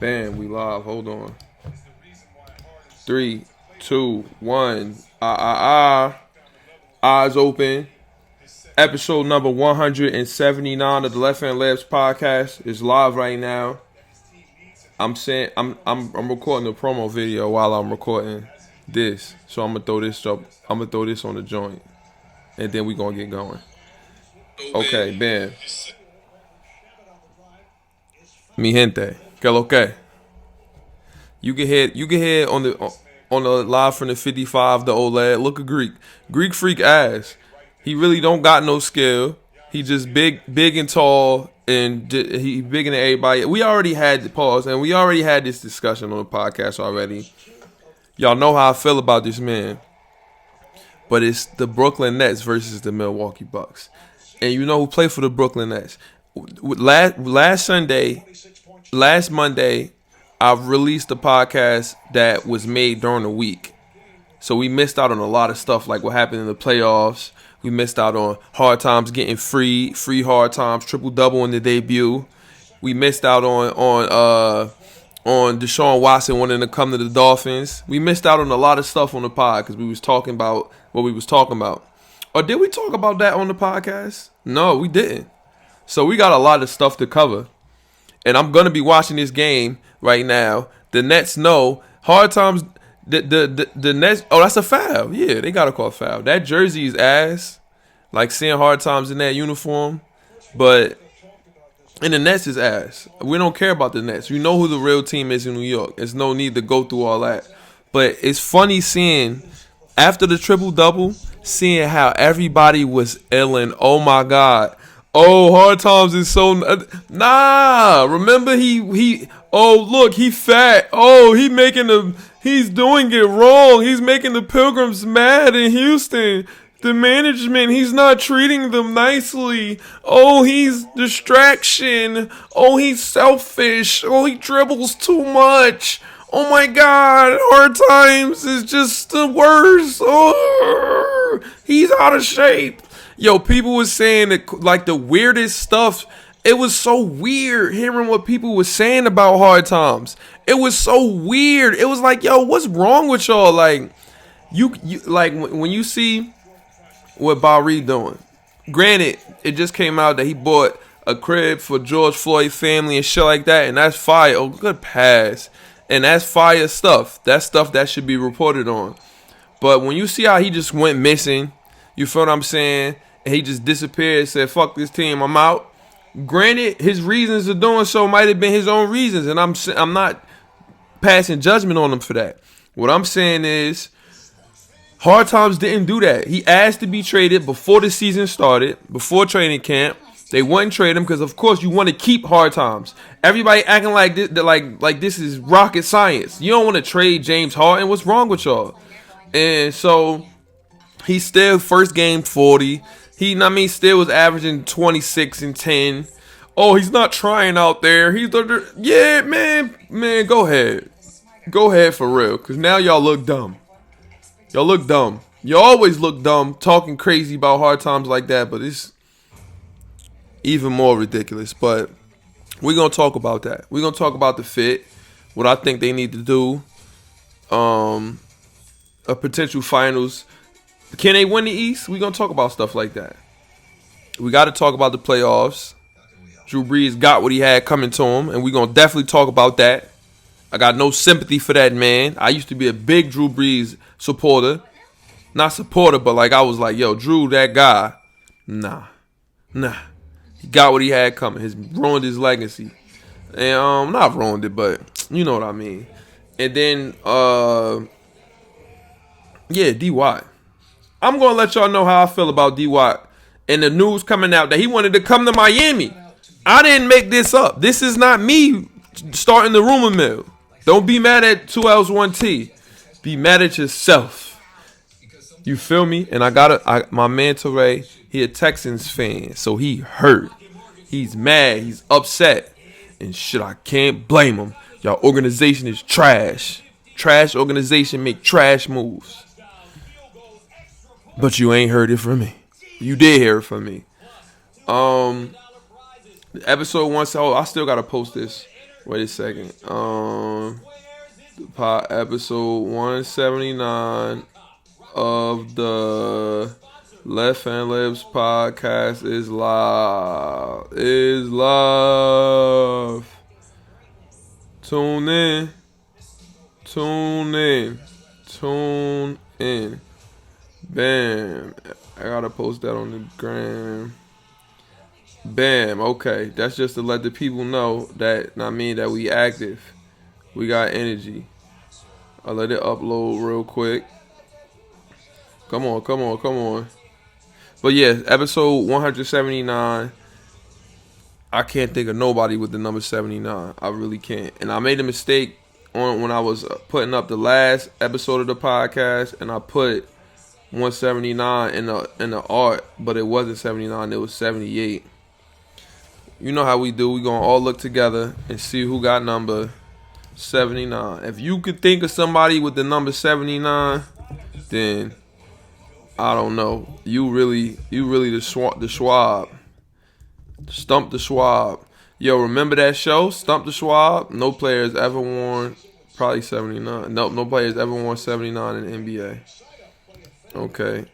Bam, we live. Hold on. 3, 2, 1. Eyes open. Episode number 179 of the Left Hand Labs podcast is live right now. I'm recording a promo video while I'm recording this, so I'm gonna throw this up. I'm gonna throw this on the joint, and then we gonna get going. Okay, bam. Mi gente, que lo que? You can hear on the live from the 55, the OLED. Look at Greek freak ass. He really don't got no skill. He just big and tall, and he bigger than everybody. We already had the pause, and we already had this discussion on the podcast already. Y'all know how I feel about this man, but it's the Brooklyn Nets versus the Milwaukee Bucks, and you know who played for the Brooklyn Nets? Last Monday, I released a podcast that was made during the week. So we missed out on a lot of stuff, like what happened in the playoffs. We missed out on Hardtimes getting free Hardtimes, triple-double in the debut. We missed out on Deshaun Watson wanting to come to the Dolphins. We missed out on a lot of stuff on the pod because we was talking about what we was talking about. Or did we talk about that on the podcast? No, we didn't. So we got a lot of stuff to cover. And I'm going to be watching this game right now. The Nets know. Hardtimes, the Nets. Oh, that's a foul. Yeah, they got to call a foul. That jersey is ass. Like seeing Hardtimes in that uniform. But, and the Nets is ass. We don't care about the Nets. You know who the real team is in New York. There's no need to go through all that. But it's funny seeing, after the triple-double, seeing how everybody was illing. Oh, my God. Oh, Hardtimes is so remember he oh look, he fat. Oh, he's doing it wrong. He's making the Pilgrims mad in Houston. The management, he's not treating them nicely. Oh, he's distraction. Oh, he's selfish. Oh, he dribbles too much. Oh my God, Hardtimes is just the worst. Oh, he's out of shape. Yo, people was saying that, like, the weirdest stuff. It was so weird hearing what people was saying about Hardtimes. It was so weird. It was like, yo, what's wrong with y'all? Like, you like when you see what Barry doing. Granted, it just came out that he bought a crib for George Floyd's family and shit like that, and that's fire. Oh, good pass. And that's fire stuff. That's stuff that should be reported on. But when you see how he just went missing, you feel what I'm saying? And he just disappeared, said, fuck this team, I'm out. Granted, his reasons for doing so might have been his own reasons, and I'm not passing judgment on him for that. What I'm saying is, Hardtimes didn't do that. He asked to be traded before the season started, before training camp. They wouldn't trade him because, of course, you want to keep Hardtimes. Everybody acting like this, like this is rocket science. You don't want to trade James Harden. What's wrong with y'all? And so he still first game 40. He still was averaging 26 and 10. Oh, he's not trying out there. Yeah, man, go ahead. Go ahead for real, because now y'all look dumb. Y'all look dumb. You always look dumb talking crazy about Hardtimes like that, but it's even more ridiculous. But we're going to talk about that. We're going to talk about the fit, what I think they need to do, a potential finals. Can they win the East? We're going to talk about stuff like that. We got to talk about the playoffs. Drew Brees got what he had coming to him, and we're going to definitely talk about that. I got no sympathy for that man. I used to be a big Drew Brees supporter. Not supporter, but like I was like, yo, Drew, that guy. Nah. He got what he had coming. He's ruined his legacy. And not ruined it, but you know what I mean. And then, D. Watt. I'm going to let y'all know how I feel about D. Watt. And the news coming out that he wanted to come to Miami. I didn't make this up. This is not me starting the rumor mill. Don't be mad at 2L's 1T. Be mad at yourself. You feel me? And my man Teray, he a Texans fan. So he hurt. He's mad. He's upset. And shit, I can't blame him. Y'all organization is trash. Trash organization make trash moves. But you ain't heard it from me. You did hear it from me. Episode 1, so I still gotta post this. Wait a second. Episode 179 of the Left Hand Lips podcast is live. Tune in. Bam. I gotta post that on the gram. Bam. Okay. That's just to let the people know that, that we active. We got energy. I'll let it upload real quick. Come on. But yeah, episode 179. I can't think of nobody with the number 79. I really can't. And I made a mistake when I was putting up the last episode of the podcast, and I put 179 in the art, but it wasn't 79. It was 78. You know how we do. We gonna all look together and see who got number 79. If you could think of somebody with the number 79, then I don't know. You really the Schwab. Stump the Schwab. Yo, remember that show? Stump the Schwab? No players ever worn probably 79. No players ever worn 79 in the NBA. Okay.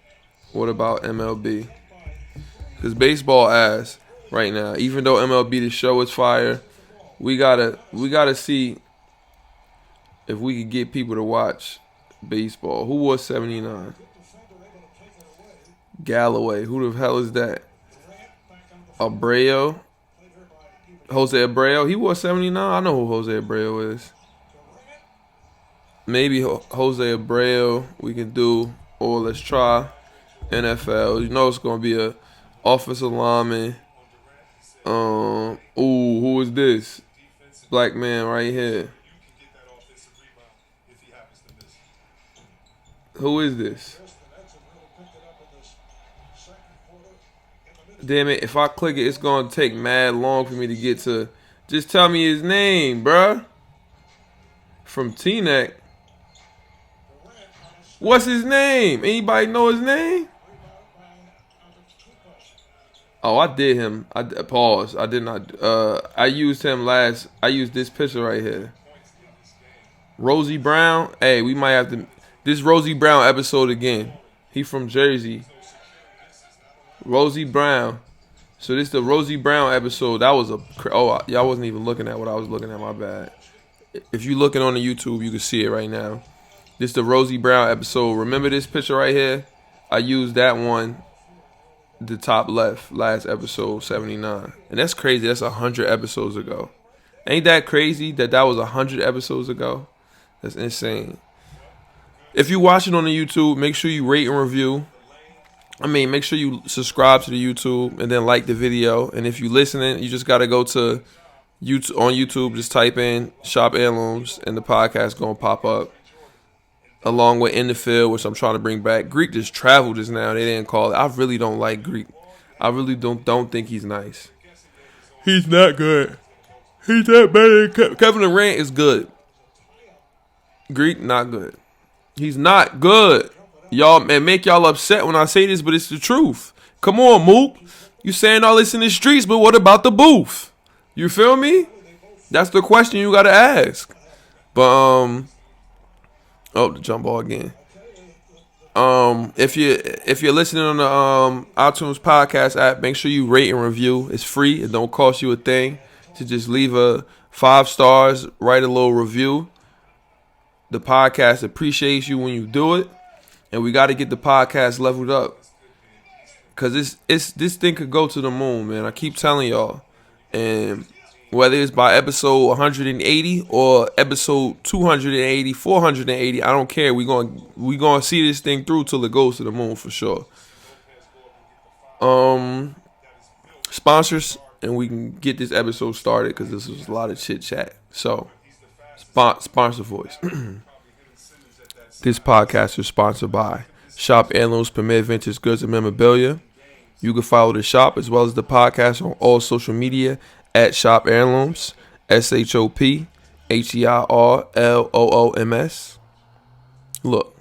What about MLB? Because baseball ass right now. Even though MLB the show is fire, we gotta see if we could get people to watch baseball. Who was 79? Galloway. Who the hell is that? Abreu. Jose Abreu. He was 79. I know who Jose Abreu is. Maybe Jose Abreu we can do. Or let's try NFL. You know it's going to be a offensive lineman. Who is this? Black man right here. Who is this? Damn it, if I click it, it's going to take mad long for me to get to. Just tell me his name, bruh. From T-Neck. What's his name? Anybody know his name? Oh, I did him. Pause. I did not. I used him last. I used this picture right here. Rosie Brown. Hey, we might have to. This Rosie Brown episode again. He from Jersey. Rosie Brown. So this the Rosie Brown episode. That was y'all wasn't even looking at what I was looking at. My bad. If you looking on the YouTube, you can see it right now. This the Rosie Brown episode. Remember this picture right here? I used that one. The top left, last episode, 79. And that's crazy. That's 100 episodes ago. Ain't that crazy that was 100 episodes ago? That's insane. If you watch it on the YouTube, make sure you rate and review. Make sure you subscribe to the YouTube and then like the video. And if you listening, you just got to go to YouTube, on YouTube, just type in Shop Heirlooms and the podcast going to pop up. Along with In the Field, which I'm trying to bring back. Greek just traveled just now. They didn't call it. I really don't like Greek. I really don't think he's nice. He's not good. He's not better than Kevin Durant is good. Greek, not good. He's not good. Y'all, man, make y'all upset when I say this, but it's the truth. Come on, Mook. You saying all this in the streets, but what about the booth? You feel me? That's the question you got to ask. But, the jump ball again. If you're listening on the iTunes podcast app, make sure you rate and review. It's free. It don't cost you a thing to just leave a 5 stars, write a little review. The podcast appreciates you when you do it, and we got to get the podcast leveled up because this thing could go to the moon, man. I keep telling y'all, and whether it's by episode 180 or episode 280, 480, I don't care. We gonna see this thing through till it goes to the moon for sure. Sponsors, and we can get this episode started because this was a lot of chit chat. So, sponsor voice. This podcast is sponsored by Shop Heirlooms, Premier Vintage Goods and Memorabilia. You can follow the shop as well as the podcast on all social media at Shop Heirlooms, ShopHeirlooms. Look,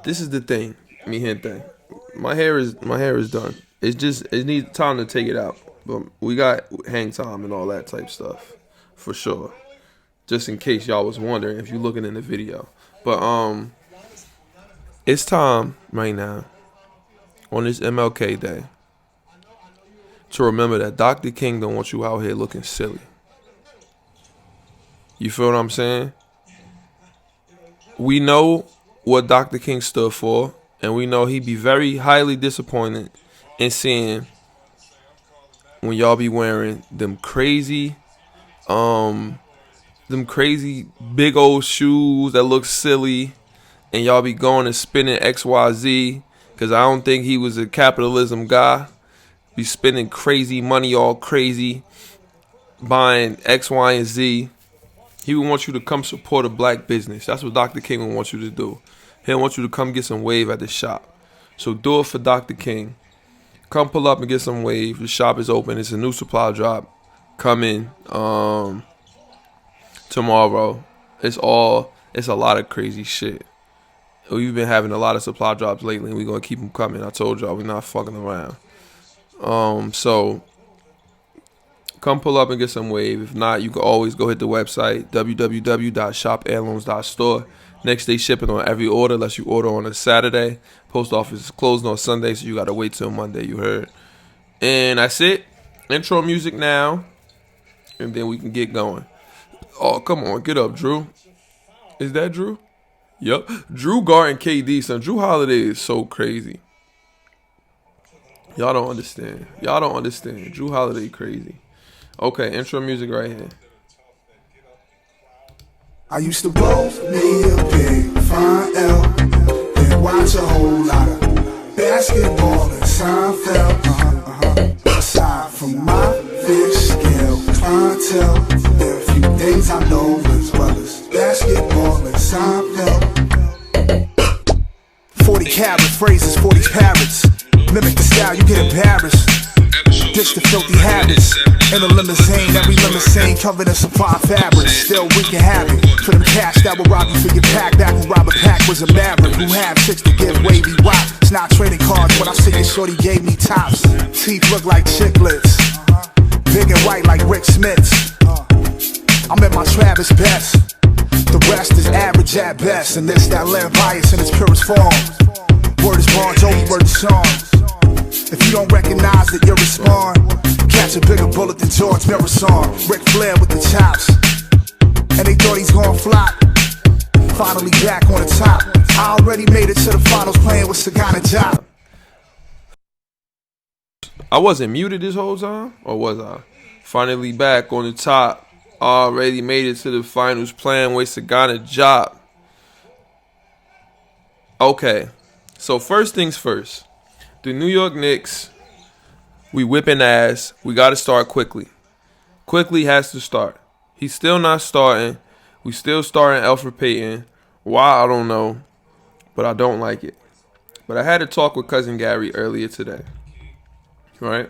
this is the thing, mi gente. My hair is done. It needs time to take it out. But we got hang time and all that type stuff for sure. Just in case y'all was wondering if you're looking in the video. But it's time right now on this MLK Day to remember that Dr. King don't want you out here looking silly. You feel what I'm saying? We know what Dr. King stood for, and we know he'd be very highly disappointed in seeing when y'all be wearing them crazy big old shoes that look silly, and y'all be going and spending XYZ, because I don't think he was a capitalism guy. Be spending crazy money, all crazy, buying X, Y, and Z. He would want you to come support a black business. That's what Dr. King would want you to do. He'll want you to come get some wave at the shop. So do it for Dr. King. Come pull up and get some wave. The shop is open. It's a new supply drop coming tomorrow. It's a lot of crazy shit. We've been having a lot of supply drops lately, and we're going to keep them coming. I told y'all, we're not fucking around. So come pull up and get some wave. If not, you can always go hit the website, www.shopheirlooms.store. Next day shipping on every order, unless you order on a Saturday. Post office is closed on Sunday, so you got to wait till Monday, you heard. And that's it. Intro music now, and then we can get going. Oh, come on, get up, Drew. Is that Drew? Yep. Drew guarding KD, son. Drew Holiday is so crazy. Y'all don't understand. Drew Holiday crazy. Okay, intro music right here. I used to roll me a big fine L, then watch a whole lot of basketball and Seinfeld. Aside from my fish scale clientele, there are a few things I know as well as basketball and Seinfeld. 40 carats, phrases, 40 parrots. Mimic the style, you get embarrassed. Ditch the filthy habits. In a limousine, every limousine covered in supply fabrics. Still we can have it. For them cash that will rob you for your pack. Back when Robert Pack was a maverick who had chicks to give wavy wop. It's not trading cards when I see it, shorty gave me tops. Teeth look like chiclets. Big and white like Rick Smith's. I'm at my Travis best. The rest is average at best. And this that land bias in its purest form. Word is Bon Jovi, word is Sean. If you don't recognize that you're a spawn, catch a bigger bullet than George Marathon. Ric Flair with the chops, and they thought he's gonna flop. Finally back on the top. I already made it to the finals playing with Sagana Job. I wasn't muted this whole time, or was I? Finally back on the top. Already made it to the finals playing with Sagana Job. Okay, so first things first. The New York Knicks, we whipping ass. We got to start quickly. Quickly has to start. He's still not starting. We still starting Elfrid Payton. Why, I don't know, but I don't like it. But I had a talk with Cousin Gary earlier today, right?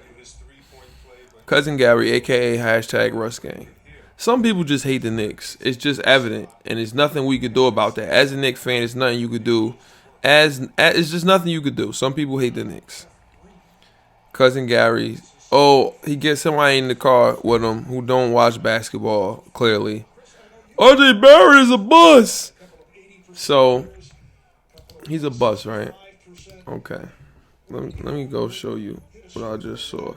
Cousin Gary, a.k.a. hashtag Russ Gang. Some people just hate the Knicks. It's just evident, and there's nothing we could do about that. As a Knicks fan, there's nothing you could do. It's just nothing you could do. Some people hate the Knicks. Cousin Gary, he gets somebody in the car with him who don't watch basketball, clearly. RJ Barrett is a bust. So, he's a bust, right? Okay. Let me go show you what I just saw.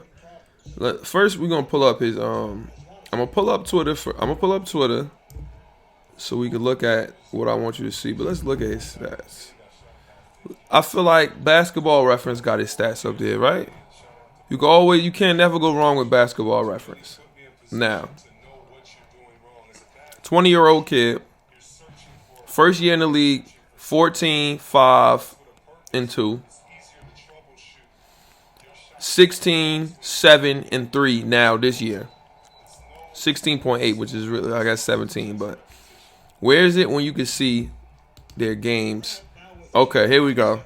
First, we're going to pull up his, I'm going to pull up Twitter so we can look at what I want you to see. But let's look at his stats. I feel like Basketball Reference got his stats up there, right? You can't never go wrong with Basketball Reference. Now, 20-year-old kid, first year in the league, 14, 5, and 2. 16, 7, and 3 now this year. 16.8, which is really, I guess, 17. But where is it when you can see their games? Okay, here we go.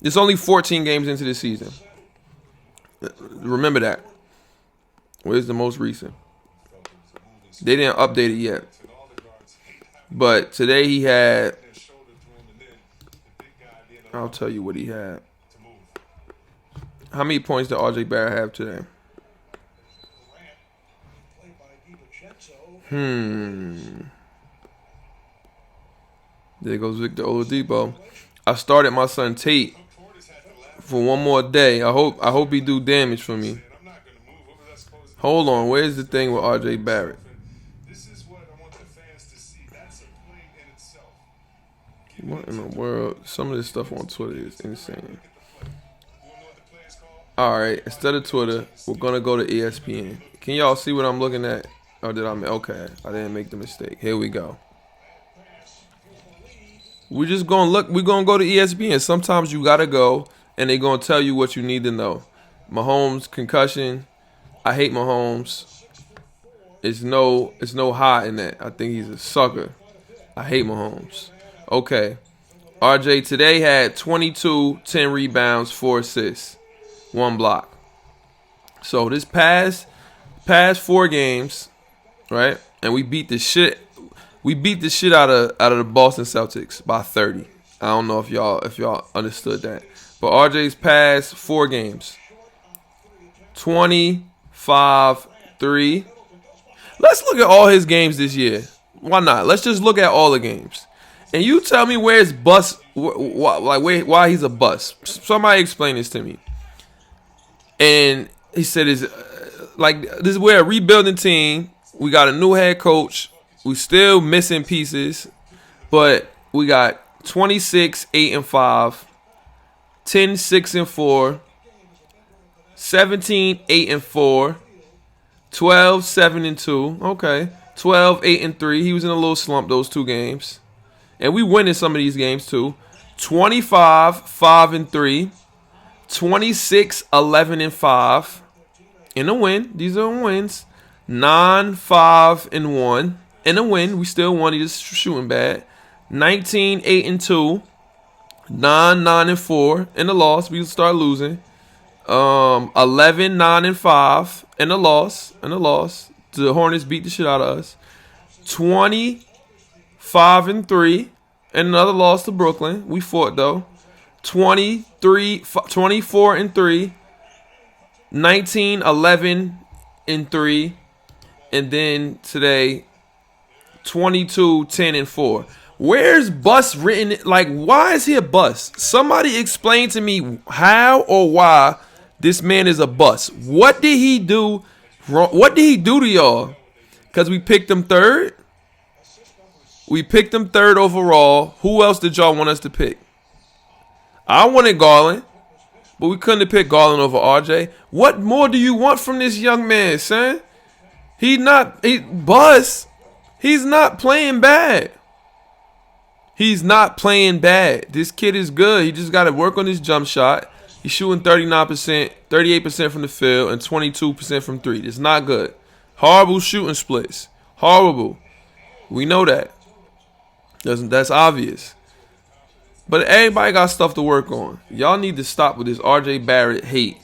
It's only 14 games into the season. Remember that. Where's the most recent? They didn't update it yet. But today he had, I'll tell you what he had. How many points did RJ Barrett have today? There goes Victor Oladipo. I started my son Tate for one more day. I hope he do damage for me. Hold on, where's the thing with R.J. Barrett? What in the world? Some of this stuff on Twitter is insane. Alright, instead of Twitter, we're going to go to ESPN. Can y'all see what I'm looking at? Or did I make? Okay, I didn't make the mistake. Here we go. We're just going to look. We're going to go to ESPN. Sometimes you got to go, and they're going to tell you what you need to know. Mahomes, concussion. I hate Mahomes. It's no high in that. I think he's a sucker. I hate Mahomes. Okay. RJ today had 22, 10 rebounds, 4 assists, 1 block. So this past 4 games, right? And we beat the shit out of the Boston Celtics by 30. I don't know if y'all understood that. But RJ's past 4 games, 25-3. Let's look at all his games this year. Why not? Let's just look at all the games. And you tell me where his bust, why he's a bust. Somebody explain this to me. And he said, we're a rebuilding team. We got a new head coach. We still missing pieces. But we got 26, 8-5, 10, 6-4, 17, 8-4, 12, 7-2. Okay. 12, 8-3. He was in a little slump those 2 games. And we winning some of these games too. 25, 5-3. 26, 11-5. In a win. These are wins. 9, 5-1. In a win. We still won. He's just shooting bad. 19, 8-2. 9, 9-4. In the loss. We start losing. 11, 9-5. In the loss. The Hornets beat the shit out of us. 20, 5-3. And another loss to Brooklyn. We fought though. 24-3. 19, 11-3. And then today, 22, 10-4. Where's bust written? Like, why is he a bust? Somebody explain to me how or why this man is a bust. What did he do wrong? What did he do to y'all? Because we picked him 3rd? We picked him 3rd overall. Who else did y'all want us to pick? I wanted Garland, but we couldn't have picked Garland over RJ. What more do you want from this young man, son? He's not playing bad. He's not playing bad. This kid is good. He just got to work on his jump shot. He's shooting 39%, 38% from the field, and 22% from 3. It's not good. Horrible shooting splits. Horrible. We know that. That's obvious. But everybody got stuff to work on. Y'all need to stop with this RJ Barrett hate.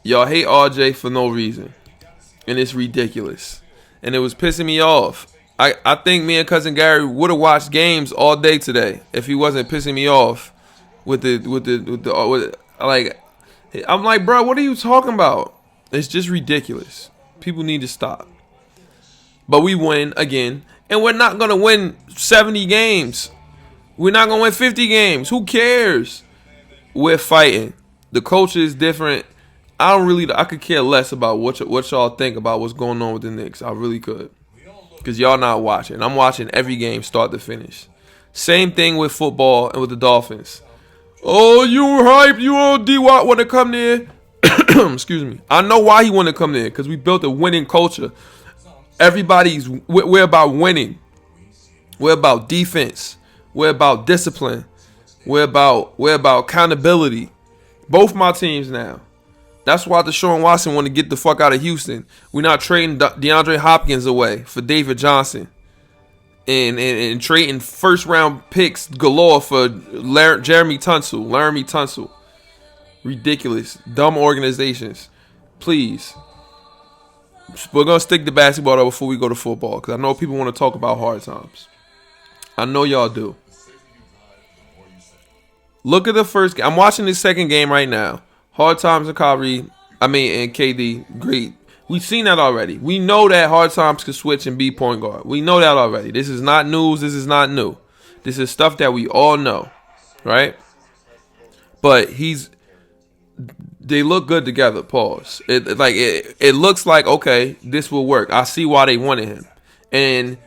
Y'all hate RJ for no reason. And it's ridiculous. And it was pissing me off. I think me and Cousin Gary would have watched games all day today if he wasn't pissing me off with I'm like, bro, what are you talking about? It's just ridiculous. People need to stop. But we win again. And we're not going to win 70 games. We're not going to win 50 games. Who cares? We're fighting. The culture is different. I could care less about what y'all think about what's going on with the Knicks. I really could. Because y'all not watching. I'm watching every game start to finish. Same thing with football and with the Dolphins. Oh, you hype. You on D-Watt want to come there. Excuse me. I know why he want to come there. Because we built a winning culture. We're about winning. We're about defense. We're about discipline. We're about accountability. Both my teams now. That's why Deshaun Watson want to get the fuck out of Houston. We're not trading DeAndre Hopkins away for David Johnson. And trading first round picks galore for Laramie Tunsil. Ridiculous. Dumb organizations. Please. We're going to stick to basketball though before we go to football. Because I know people want to talk about hard times. I know y'all do. Look at the first game. I'm watching the second game right now. Hard times and Kyrie. And KD. Great. We've seen that already. We know that Hardtimes can switch and be point guard. We know that already. This is not news. This is not new. This is stuff that we all know, right? But they look good together. Pause. It looks like, okay, this will work. I see why they wanted him, and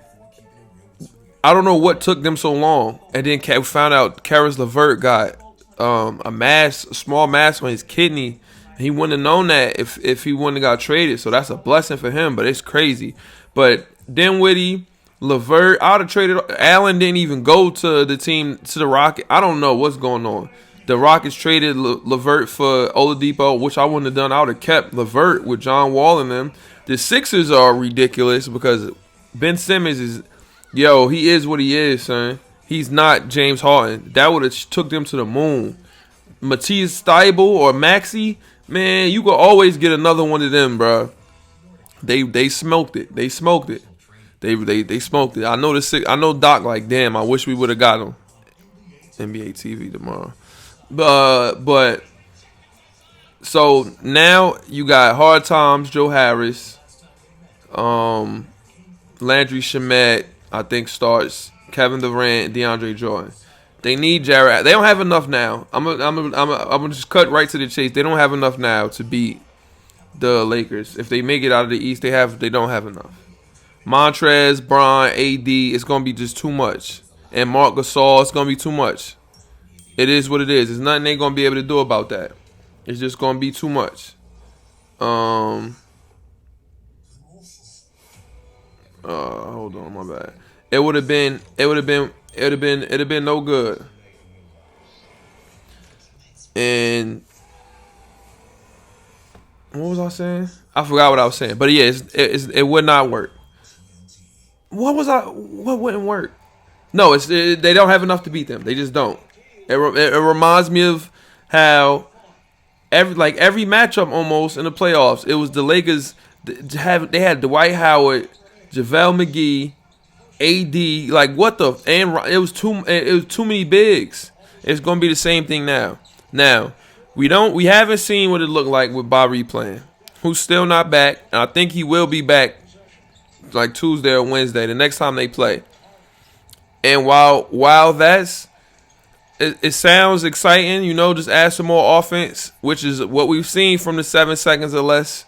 I don't know what took them so long. And then we found out Karis LeVert got a small mass on his kidney. He wouldn't have known that if he wouldn't have got traded. So that's a blessing for him, but it's crazy. But Dinwiddie, LeVert, I would have traded. Allen didn't even go to the Rockets. I don't know what's going on. The Rockets traded LeVert for Oladipo, which I wouldn't have done. I would have kept LeVert with John Wall in them. The Sixers are ridiculous because Ben Simmons he is what he is, son. He's not James Harden. That would have took them to the moon. Matisse Thybulle or Maxey, man, you could always get another one of them, bro. They smoked it. They smoked it. They smoked it. I know Doc like, damn, I wish we would have got him. NBA TV tomorrow. But so now you got Hardtimes, Joe Harris, Landry Shamet, I think starts, Kevin Durant, DeAndre Jordan. They need Jared. They don't have enough now. I'm gonna just cut right to the chase. They don't have enough now to beat the Lakers. If they make it out of the East, they don't have enough. Montrez, Bron, AD, it's gonna be just too much. And Marc Gasol, it's gonna be too much. It is what it is. There's nothing they're gonna be able to do about that. It's just gonna be too much. Hold on, my bad. It would have been no good. And what was I saying? I forgot what I was saying. But yeah, it would not work. What wouldn't work? No, they don't have enough to beat them. They just don't. It reminds me of how every matchup almost in the playoffs, it was the Lakers. They had Dwight Howard, JaVale McGee, AD. Like what the? And it was too many bigs. It's gonna be the same thing now. Now we haven't seen what it looked like with Bobby playing, who's still not back, and I think he will be back like Tuesday or Wednesday, the next time they play. And while that's it sounds exciting, just add some more offense, which is what we've seen from the 7 seconds or less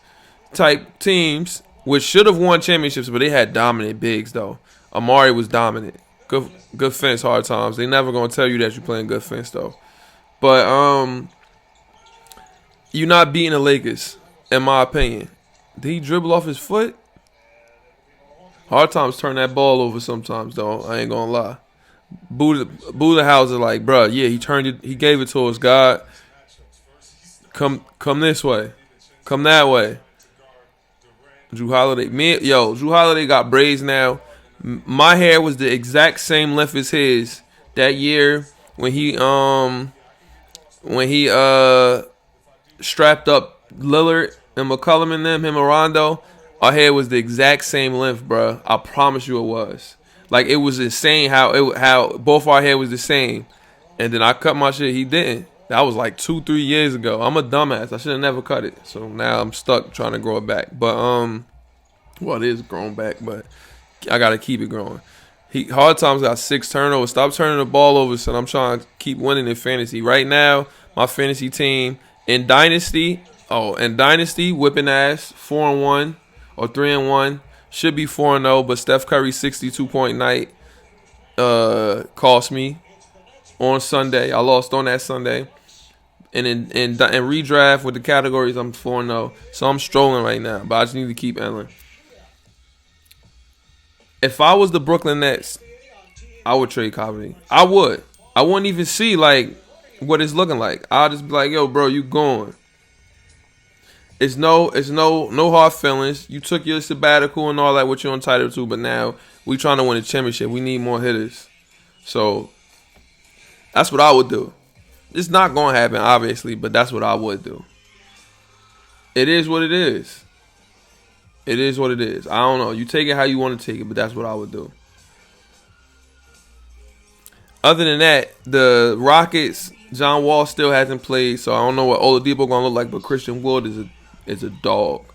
type teams, which should have won championships, but they had dominant bigs, though. Amari was dominant. Good fence, Hardtimes. They never going to tell you that you're playing good fence, though. But you're not beating the Lakers, in my opinion. Did he dribble off his foot? Hardtimes turn that ball over sometimes, though. I ain't going to lie. Budenhauser like, bro, yeah, he gave it to us, God. Come this way. Come that way. Drew Holiday. Drew Holiday got braids now. My hair was the exact same length as his that year when he strapped up Lillard and McCollum and them, him and Rondo. Our hair was the exact same length, bro. I promise you it was. Like, it was insane how both our hair was the same. And then I cut my shit. He didn't. That was like 2-3 years ago. I'm a dumbass. I should have never cut it. So now I'm stuck trying to grow it back. But, it is grown back, but I got to keep it growing. Hardtimes got 6 turnovers. Stop turning the ball over, son. I'm trying to keep winning in fantasy. Right now, my fantasy team in Dynasty, whipping ass, 4-1 or 3-1. Should be 4-0, but Steph Curry's 62-point night cost me on Sunday. I lost on that Sunday. And in redraft with the categories, I'm 4-0. So I'm strolling right now, but I just need to keep entering. If I was the Brooklyn Nets, I would trade Covington. I would. I wouldn't even see like what it's looking like. I'll just be like, yo, bro, you going. It's no hard feelings. You took your sabbatical and all that, what you're entitled to, but now we trying to win a championship. We need more hitters. So that's what I would do. It's not going to happen, obviously, but that's what I would do. It is what it is. It is what it is. I don't know. You take it how you want to take it, but that's what I would do. Other than that, the Rockets, John Wall still hasn't played, so I don't know what Oladipo going to look like, but Christian Wood is a dog.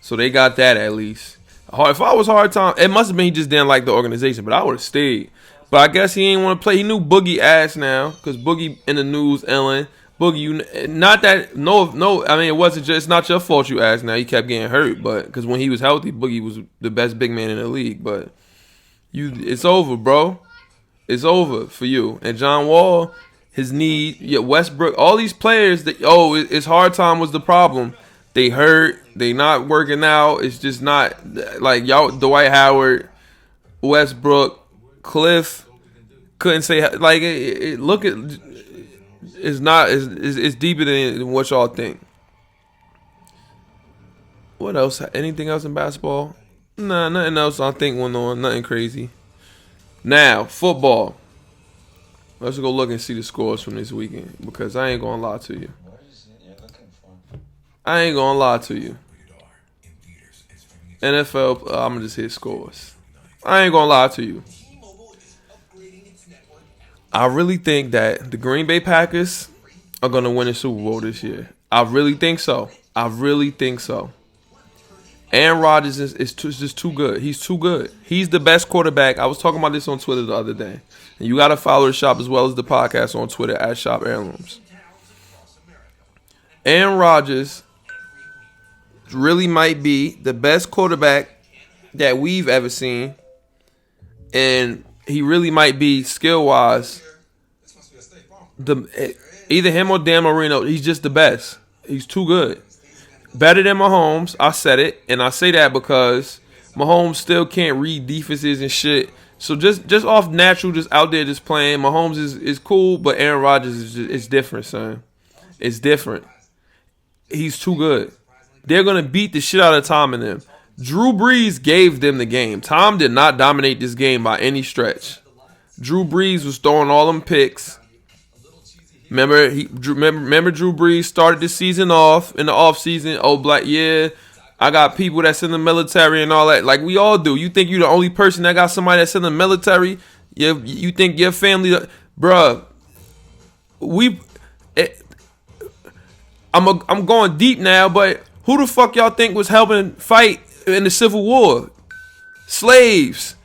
So they got that at least. If I was hard time, it must have been he just didn't like the organization, but I would have stayed. But I guess he didn't want to play. He knew Boogie ass now because Boogie in the news, Ellen. Boogie, not that, no. I mean, it wasn't just, it's not your fault you asked now. He kept getting hurt, but because when he was healthy, Boogie was the best big man in the league. But it's over, bro. It's over for you. And John Wall, his knee, Westbrook, all these players that, it's hard time was the problem. They hurt. They not working out. It's just not like y'all. Dwight Howard, Westbrook, Cliff couldn't say like look at. It's not. It's deeper than what y'all think. What else? Anything else in basketball? Nah, nothing else I think went on. Nothing crazy. Now football. Let's go look and see the scores from this weekend because I ain't gonna lie to you. I ain't gonna lie to you. NFL, I'm gonna just hit scores. I ain't gonna lie to you. I really think that the Green Bay Packers are gonna win the Super Bowl this year. I really think so. Aaron Rodgers is just too good. He's too good. He's the best quarterback. I was talking about this on Twitter the other day. And you gotta follow the shop as well as the podcast on Twitter at Shop Heirlooms. Aaron Rodgers really might be the best quarterback that we've ever seen. And he really might be skill-wise either him or Dan Marino. He's just the best. He's too good. Better than Mahomes. I said it, and I say that because Mahomes still can't read defenses and shit. So just off natural, just out there just playing, Mahomes is cool, but Aaron Rodgers is different, son. It's different. He's too good. They're going to beat the shit out of Tom and them. Drew Brees gave them the game. Tom did not dominate this game by any stretch. Drew Brees was throwing all them picks. Remember Drew Brees started the season off in the offseason. I got people that's in the military and all that. Like we all do. You think you're the only person that got somebody that's in the military? You think your family, bruh. I'm going deep now, but who the fuck y'all think was helping fight in the Civil War? Slaves.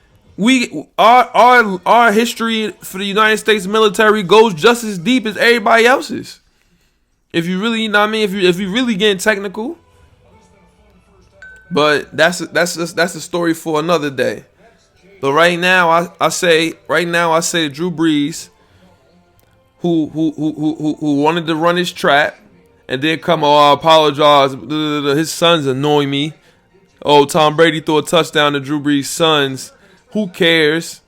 Our history for the United States military goes just as deep as everybody else's. If you really, you know what I mean, if you really getting technical. But that's a story for another day. But right now I say Drew Brees, who wanted to run his trap. And then I apologize. His sons annoy me. Tom Brady threw a touchdown to Drew Brees' sons. Who cares?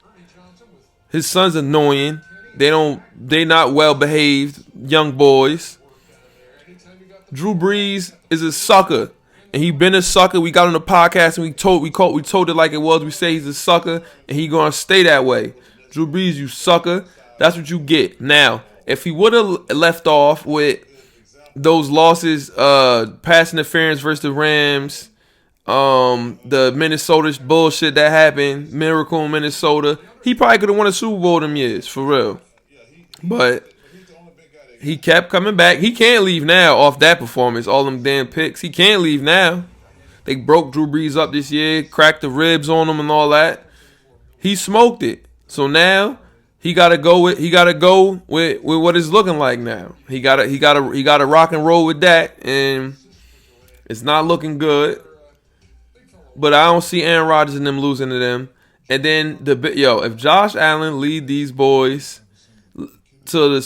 His sons annoying. They not well behaved young boys. Drew Brees is a sucker. And he been a sucker. We got on the podcast and we told it like it was. We say he's a sucker and he gonna stay that way. Drew Brees, you sucker. That's what you get. Now, if he would have left off with those losses, pass interference versus the Rams, the Minnesota bullshit that happened, Miracle in Minnesota, he probably could have won a Super Bowl them years, for real. But he kept coming back. He can't leave now off that performance, all them damn picks. He can't leave now. They broke Drew Brees up this year, cracked the ribs on him and all that. He smoked it. So now he gotta go with what it's looking like now. He gotta rock and roll with that, and it's not looking good. But I don't see Aaron Rodgers and them losing to them. And then if Josh Allen lead these boys to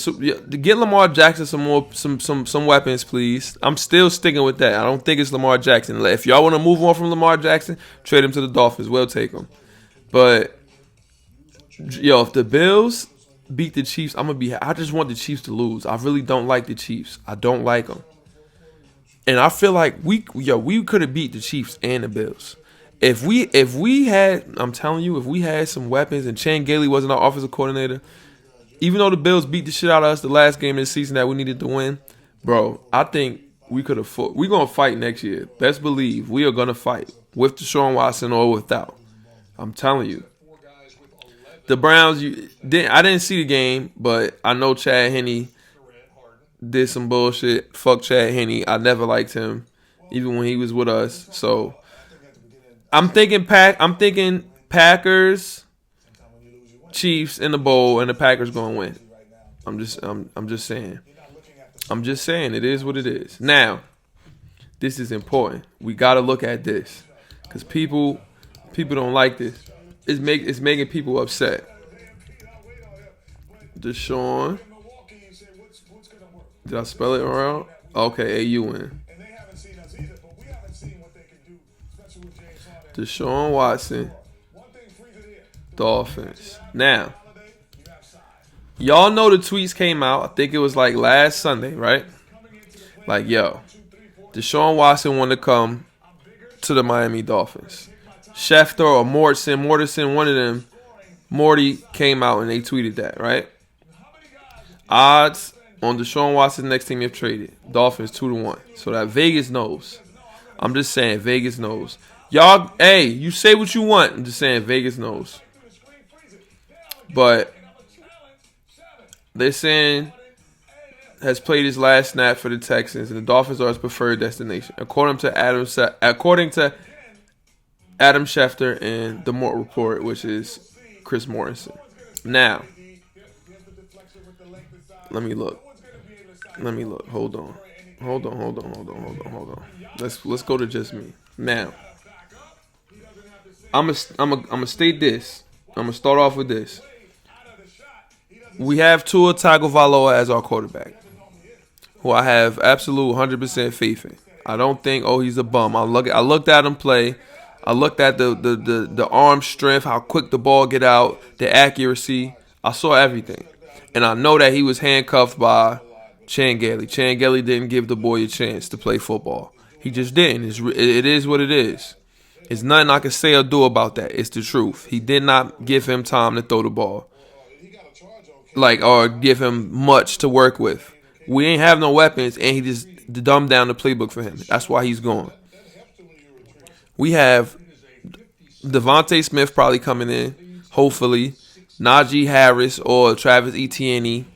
get Lamar Jackson some weapons, please. I'm still sticking with that. I don't think it's Lamar Jackson. If y'all want to move on from Lamar Jackson, trade him to the Dolphins. We'll take him. But if the Bills beat the Chiefs, I just want the Chiefs to lose. I really don't like the Chiefs. I don't like them. And I feel like we could have beat the Chiefs and the Bills. If we had, I'm telling you, if we had some weapons and Chan Gailey wasn't our offensive coordinator, even though the Bills beat the shit out of us the last game of the season that we needed to win, bro, I think we could have fought. We're going to fight next year. Best believe we are going to fight with Deshaun Watson or without. I'm telling you. The Browns, I didn't see the game, but I know Chad Henne did some bullshit. Fuck Chad Henne. I never liked him. even when he was with us. So I'm thinking Packers, Chiefs in the bowl, and the Packers gonna win. I'm just saying. I'm just saying it is what it is. Now, this is important. We gotta look at this because people don't like this. It's making people upset. Deshaun. Did I spell it wrong? Okay, A-U-N. Deshaun Watson, Dolphins. Now, y'all know the tweets came out. I think it was like last Sunday, right? Like, yo, Deshaun Watson wanted to come to the Miami Dolphins. Schefter or Mortensen, one of them, Morty came out and they tweeted that, right? Odds on Deshaun Watson's next team if traded. Dolphins 2-1. So that Vegas knows. I'm just saying Vegas knows. Y'all, hey, you say what you want. I'm just saying Vegas knows. But they're saying has played his last snap for the Texans, and the Dolphins are his preferred destination, according to Adam Schefter and the Mort Report, which is Chris Morrison. Now, let me look. Hold on. Let's go to just me. Now, I'm gonna state this. I'm gonna start off with this. We have Tua Tagovailoa as our quarterback, who I have absolute 100% faith in. I don't think, he's a bum. I looked at him play. I looked at the arm strength, how quick the ball get out, the accuracy. I saw everything. And I know that he was handcuffed by Chan Gailey. Chan Gailey didn't give the boy a chance to play football. He just didn't. It is what it is. There's nothing I can say or do about that. It's the truth. He did not give him time to throw the ball. Or give him much to work with. We ain't have no weapons, and he just dumbed down the playbook for him. That's why he's gone. We have Devontae Smith probably coming in, hopefully. Najee Harris or Travis Etienne.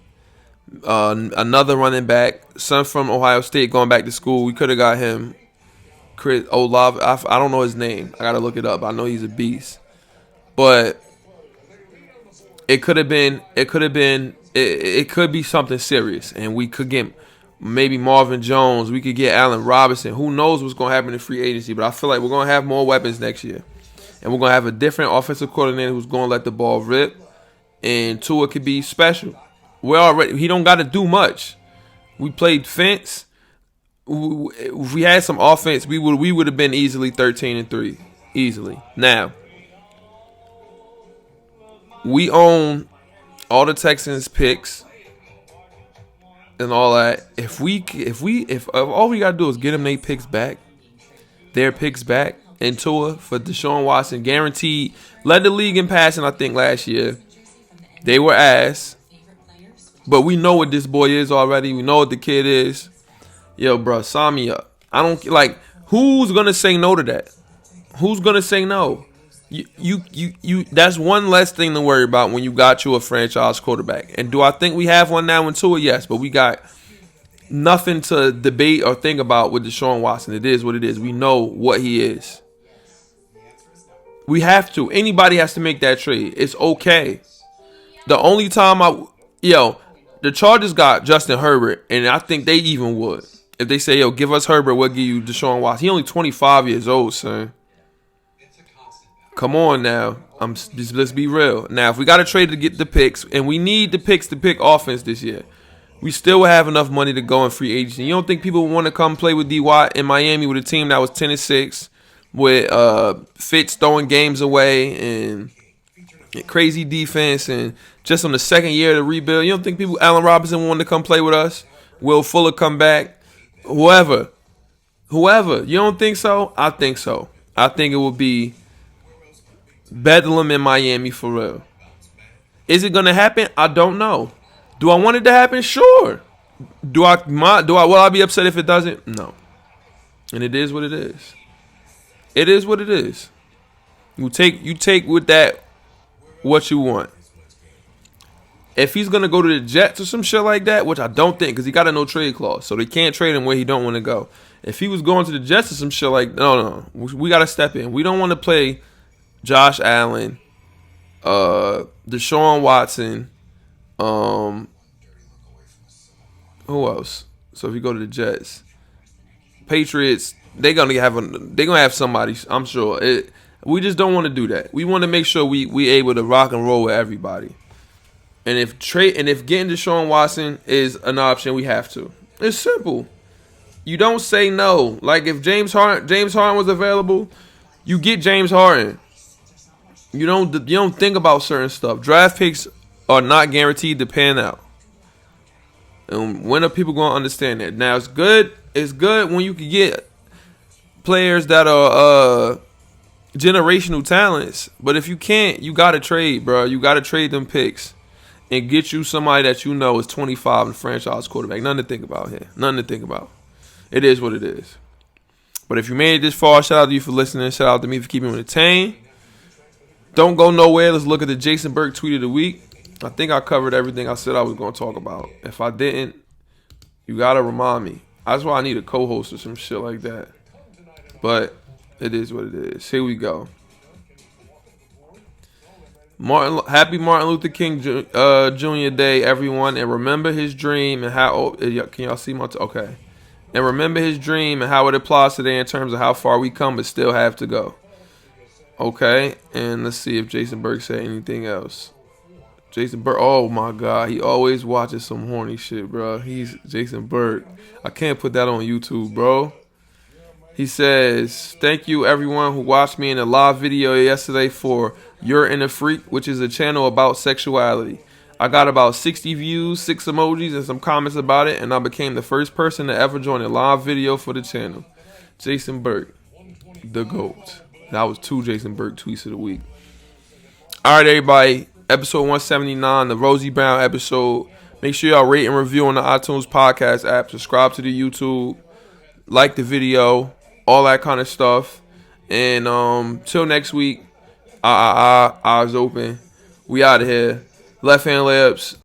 Another running back. Son from Ohio State going back to school. We could have got him. Chris Olave. I don't know his name. I got to look it up. I know he's a beast. But it could be something serious. And we could get maybe Marvin Jones. We could get Allen Robinson. Who knows what's going to happen in free agency. But I feel like we're going to have more weapons next year. And we're going to have a different offensive coordinator who's going to let the ball rip. And Tua could be special. He don't got to do much. We played fence. If we had some offense, we would have been easily 13-3. Easily. Now, we own all the Texans picks and all that. If all we gotta do is get them their picks back, and Tua for Deshaun Watson, guaranteed. Led the league in passing, I think, last year. They were ass. But we know what this boy is already. We know what the kid is. Yo, bro, sign me up. I don't like. Who's gonna say no to that? Who's gonna say no? You. That's one less thing to worry about when you got you a franchise quarterback. And do I think we have one now in Tua? Yes, but we got nothing to debate or think about with Deshaun Watson. It is what it is. We know what he is. We have to. Anybody has to make that trade. It's okay. The only time the Chargers got Justin Herbert, and I think they even would. If they say, give us Herbert, we'll give you Deshaun Watson. He only 25 years old, son. Come on now. Let's be real. Now, if we got to trade to get the picks, and we need the picks to pick offense this year, we still will have enough money to go in free agency. You don't think people would want to come play with D.Y. in Miami with a team that was 10-6, with Fitz throwing games away and crazy defense, and just on the second year of the rebuild? You don't think Allen Robinson wanted to come play with us? Will Fuller come back? Whoever. You don't think so? I think so. I think it will be bedlam in Miami for real. Is it gonna happen? I don't know. Do I want it to happen? Sure. Will I be upset if it doesn't? No. And it is what it is. It is what it is. You take with that what you want. If he's going to go to the Jets or some shit like that, which I don't think, because he got a no trade clause, so they can't trade him where he don't want to go. If he was going to the Jets or some shit like, no, we got to step in. We don't want to play Josh Allen, Deshaun Watson, who else? So if you go to the Jets, Patriots, they're gonna have somebody. I'm sure. We just don't want to do that. We want to make sure we able to rock and roll with everybody. And if getting Deshaun Watson is an option, we have to. It's simple. You don't say no. Like if James Harden was available, you get James Harden. You don't think about certain stuff. Draft picks are not guaranteed to pan out. And when are people going to understand that? Now it's good. It's good when you can get players that are generational talents. But if you can't, you got to trade, bro. You got to trade them picks and get you somebody that you know is 25 and franchise quarterback. Nothing to think about here. Nothing to think about. It is what it is. But if you made it this far, shout out to you for listening. Shout out to me for keeping me entertained. Don't go nowhere. Let's look at the Jason Burke tweet of the week. I think I covered everything I said I was going to talk about. If I didn't, you got to remind me. That's why I need a co-host or some shit like that. But it is what it is. Here we go. Happy Martin Luther King Jr. Day, everyone. And remember his dream and how... Can y'all see my... Okay. And remember his dream and how it applies today in terms of how far we come but still have to go. Okay. And let's see if Jason Burke said anything else. Jason Burke, oh my God, he always watches some horny shit, bro. He's Jason Burke. I can't put that on YouTube, bro. He says, thank you everyone who watched me in a live video yesterday for You're in a Freak, which is a channel about sexuality. I got about 60 views, 6 emojis, and some comments about it, and I became the first person to ever join a live video for the channel. Jason Burke, the GOAT. That was 2 Jason Burke tweets of the week. All right, everybody. Episode 179, the Rosie Brown episode. Make sure y'all rate and review on the iTunes podcast app. Subscribe to the YouTube. Like the video. All that kind of stuff. And till next week, eyes open. We out of here. Left hand layups.